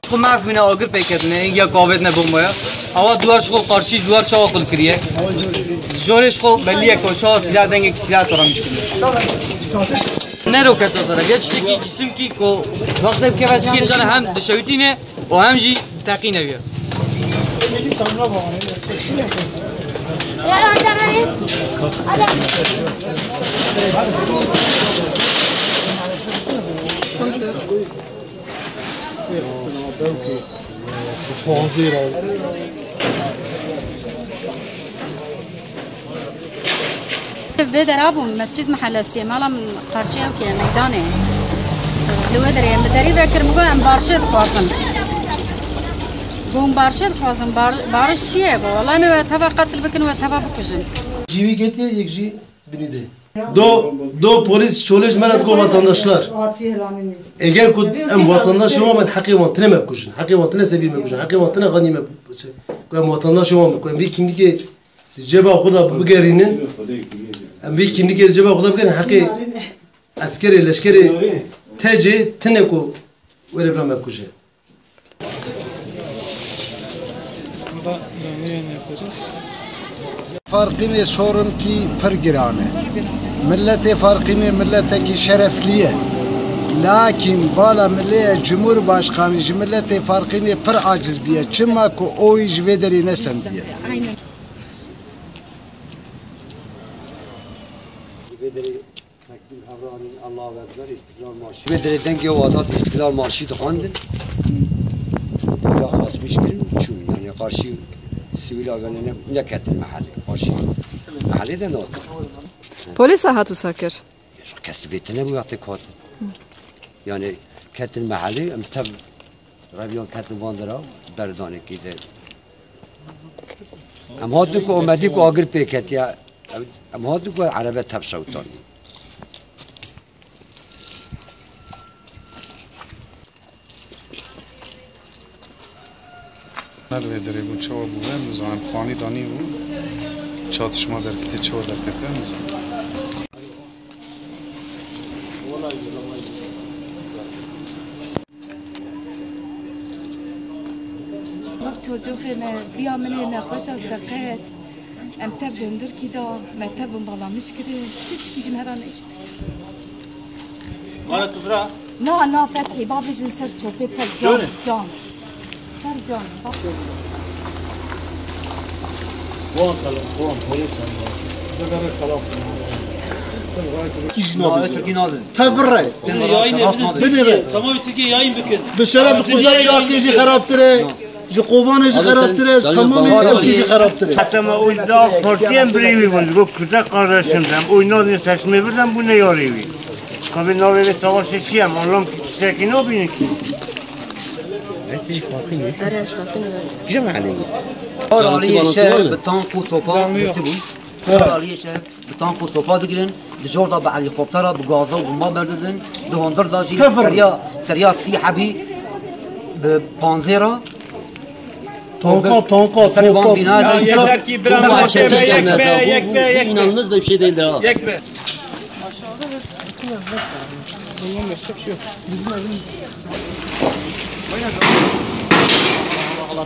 شو ما فينا أقر بكتنا يا قاعدنا بومبايا أول دوار شو قارشي دوار شو أقول كريه جورش خو بليه کوچا سلاح دنگه کی سلاح ترا مشکل نرو کتا ترا بیاد شتی جسم کی کو وقت که واسه کی جان هم دشویتینه و هم جی تقینه بیا بدر أبو مسجد محل السيمالة من قرشية وكذا ميدانه لو دري مدري بكر مقول عن بارشة خاصم بوم بارشة خاصم بارش شيء والله ما تبى قتل بكن وتبى بكجن جیوی گیتی یک جی بنیده دو پلیس شولش مرد کو vatandaşlar eğer ku em vatandaş şoma men hakkı vantine me kuşun hakkı vantine sebi me kuşun hakkı vantine gani me ku vatandaş şoma ku bir kimdiki ceba xuda bigerinin em bir kimdiki ceba xuda bigerin hakkı askeri leşkeri teci tine ku öyle bir me kuşun farkını sorun ki pergirane. Millete farkını millete ki şerefliye. Lakin bala millete cumhurbaşkanı millete farkını per aciz biye. Çıma ku o iş vederi nesen diye. Vederi denge o adat istiklal marşı tıkandın. Ya asmış girin çün yani karşı sivil avenine ne kettin mahalle karşı mahalle de ne oldu? Polis ahat usakir. Şu kesvetine bu yaptı kat. Yani kettin mahalle am tab rabion kettin vandara berdane kide. Am hadu ko amadi ko agir peket ya am hadu ko arabe tab şavtan. Nerede dere bu çava bu hem zan fani dani bu çatışma derkite çava derkite hem zan. çocuğu me diyamene ne hoşa sakat em tav döndür ki da me tav bağlamış kiri hiç kişi meran işte. Mara kıvra. Na fethi babacın ser çöpe per can. Her can bak. Buon polis ama. Zagara kalaf. تفرع تمام Türkiye yayın bükün. بشرف خدا عراقی جی خراب تره جی قوان جی خراب تره تمام ülke جی خراب تره Hatta oyunda partiyen biri var. Bu kıza kardeşimden. Oyundan seçme birden bu ne yarıyor? Kabin naveli savaş seçiyem. Allah'ım sekin o beni ki. هذه فاقيني جمع عليه قال عليه الشهر بتانك وطوبا بكتبون قال عليه الشهر بتانك وطوبا دقرن دجوردا بهليكوبترا بغازا وما برددن دهندر داجي سريا سيحة بي ببانزيرا تانكا سريبان بنادا Yeter ki biraz yekbe inanılmaz bir şey değildir ha. Yekbe. Bundan başka bir şey yok. Bizim evin Allah Allah.